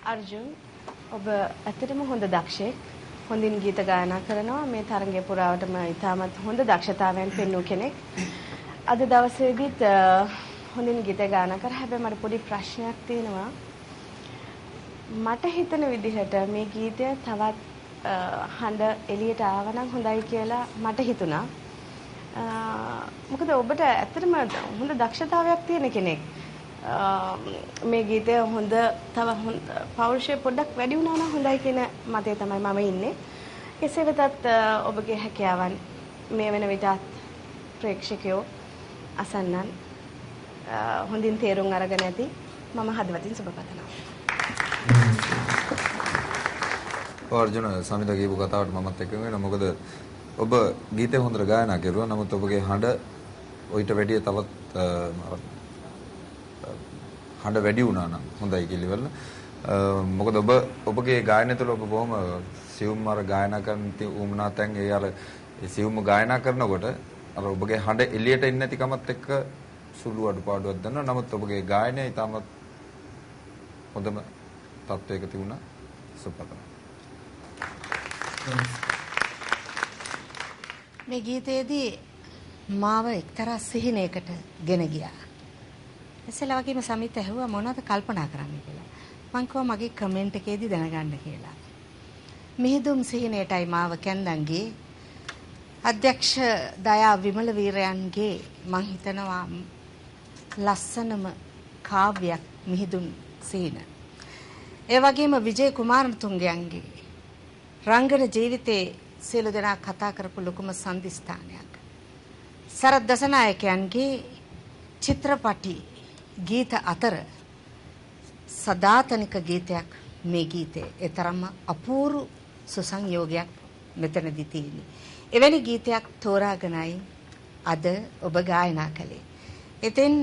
අර්ජුන් ඔබ ඇත්තටම හොඳ දක්ෂයෙක්. හොඳින් ගීත ගායනා කරනවා. මේ තරගයේ පුරාවටම ඉතාමත් හොඳ දක්ෂතාවයන් පෙන්වූ කෙනෙක්. අද දවසේදීත් හොඳින් ගීත ගායනා කර හැබැයි මට පොඩි ප්‍රශ්නයක් තියෙනවා. මට හිතන විදිහට මේ ගීතය තවත් හඬ එළියට ආවනම් හොඳයි කියලා මට හිතුණා. මොකද ඔබට ඇත්තටම හොඳ දක්ෂතාවයක් තියෙන කෙනෙක්. මේ ගීතය හොඳ තව පෞරුෂය පොඩ්ඩක් වැඩි වුණා නම් හොඳයි කියන මතය තමයි මම ඉන්නේ. කෙසේ වෙතත් ඔබගේ හැකියාවන් මේ වෙන විටත් ප්‍රේක්ෂකයෝ අසන්නන් හොඳින් තේරුම් අරගෙන ඇති. මම හදවතින් සුබ පතනවා. අර්ජුන සමිත කියපු කතාවට මමත් එකඟ වෙනවා. මොකද ඔබ ගීතය හොඳට ගායනා කරුවා. නමුත් ඔබගේ හඬ ඔయిత වැඩිය තවත් හඬ වැඩි වුණා නම් හොඳයි කියලා ඉවරලා. මොකද ඔබගේ ගායනය තුළ ඔබ බොහොම සියුම් අර ගායනා කරන උමනා තැන් ඒ අර සියුම්ම ගායනා කරනකොට අර ඔබගේ හඬ එළියට එන්නේ නැතිකමත් එක්ක සුළු අඩුපාඩුවක් දැනෙනවා. නමුත් ඔබගේ ගායනය ඉතාමත් හොඳම තත්වයක තිබුණා. සුපතන. මේ ගීතයේදී මාව එක්තරා සිහිනයකට ගෙන ගියා. ඉස්සෙල්ලා වගේම සමිත ඇහුවා මොනවද කල්පනා කරන්නේ කියලා. මං කිව්වා මගේ කමෙන්ට් එකේදී දැනගන්න කියලා. මිහිදුම් සිහිනයටයි මාව කැන්දන්ගේ අධ්‍යක්ෂ දයා විමල වීරයන්ගේ මං හිතනවා ලස්සනම කාව්‍යයක් මිහිදුම් සිහින. ඒ වගේම විජේ කුමාරතුංගයන්ගේ රංගන ජීවිතේ සියලු දෙනා කතා කරපු ලොකුම සම්දිස්ථානයක්. සරත් දසනායකයන්ගේ චිත්‍රපටි ගීත අතර සදාතනික ගීතයක් මේ ගීතේ. ඒ තරම්ම අපූර්ව සුසංයෝගයක් මෙතනදී තියෙන්නේ. එවැනි ගීතයක් තෝරාගෙනයි අද ඔබ ගායනා කළේ. ඉතින්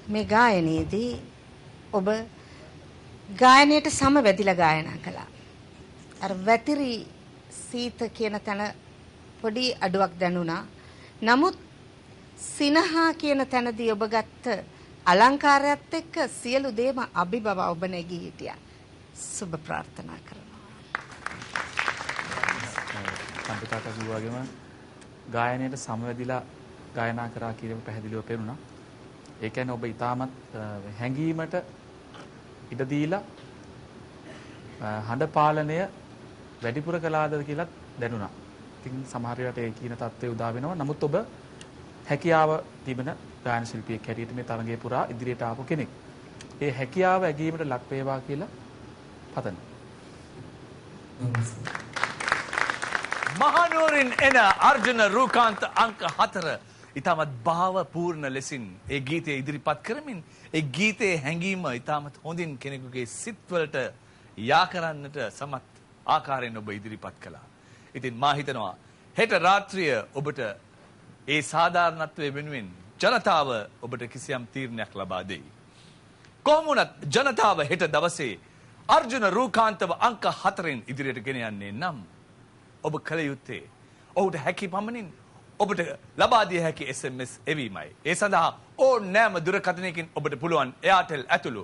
මේ ගායනයේදී ඔබ ගායනයට සමවැදිලා ගායනා කළා. අර වැතිරි සීත කියන තැන පොඩි අඩුවක් දැනුණා. නමුත් සිනහා කියන තැනදී ඔබ ගත්ත අලංකාරයත් එක්ක සියලු දේම අභිබව ඔබ නැගී හිටියා. සුබ ප්‍රාර්ථනා කරනවා. කම්පිතාට කිව්වාගේම ගායනයට සමවැදිලා ගායනා කරා කියන එක පැහැදිලිව පේනුණා. ඒ කියන්නේ ඔබ ඊටමත් හැංගීමට ඉඩ දීලා හඬ පාලනය වැඩිපුර කළාද කියලා දැනුණා. ඉතින් සමහර වෙලාවට ඒ කියන தත්ත්වය උදා වෙනවා. නමුත් ඔබ හැකියාව තිබෙන ගායන ශිල්පියෙක් හැටියට මේ තරගයේ පුරා ඉදිරියට ආපු කෙනෙක්. ඒ හැකියාව ඇගීමට ලක් වේවා කියලා පතනවා. මහනුවරින් එන අර්ජුන රූකාන්ත අංක 4 ඊටමත් භාව පූර්ණ ලෙසින් ඒ ගීතය ඉදිරිපත් කරමින් ඒ ගීතයේ හැඟීම ඊටමත් හොඳින් කෙනෙකුගේ සිත්වලට යා කරන්නට සමත් ආකාරයෙන් ඔබ ඉදිරිපත් කළා. ඉතින් මා හිතනවා හෙට රාත්‍රිය ඔබට ඒ සාධාරණත්වයේ වෙනුවෙන් ජනතාව ඔබට කිසියම් තීරණයක් ලබා දෙයි. කොහොම වුණත් ජනතාව හෙට දවසේ අර්ජුන රූකාන්තව අංක 4න් ඉදිරියට ගෙන යන්නේ නම් ඔබ කල යුත්තේ ඔහුට හැකි පමණින් ඔබට ලබා දිය හැකි SMS එවීමයි. ඒ සඳහා ඕනෑම දුරකථනයකින් ඔබට පුළුවන් එයාටෙල් ඇතුළු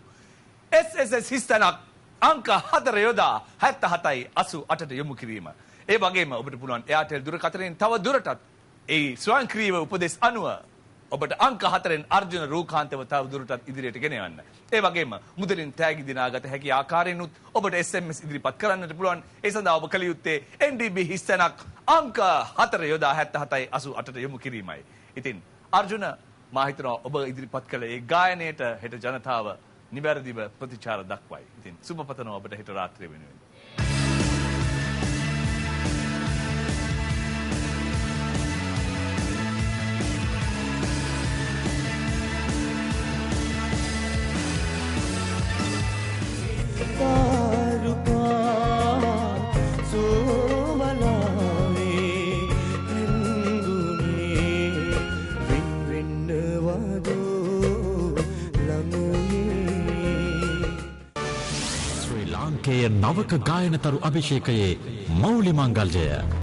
SSS හිස්තැනක් අංක 4 යොදා 7788ට යොමු කිරීම. ඒ වගේම ඔබට පුළුවන් එයාටෙල් දුරකථනයෙන් තව දුරටත් ඒ ස්වයංක්‍රීයව උපදෙස් අනුව ඔබට අංක 4න් අර්ජුන රූකාන්තව තව දුරටත් ඉදිරියට ගෙන යන්න. ඒ වගේම මුදලින් තෑගි දිනාගත හැකි ආකාරයෙන් උත් ඔබට SMS ඉදිරිපත් කරන්නට පුළුවන්. ඒ සඳහා ඔබ කළ යුත්තේ NDB හිස්තැනක් අංක 4 යොදා 7788ට යොමු කිරීමයි. ඉතින් අර්ජුන මා හිතනවා ඔබ ඉදිරිපත් කළ ඒ ගායනයට හෙට ජනතාව නිවැරදිව ප්‍රතිචාර දක්වයි. ඉතින් සුබ පතනවා ඔබට හෙට රාත්‍රිය වෙනුවෙන්. නවක ගායනතරු අභිෂේකයේ මෞලි මංගල්‍යය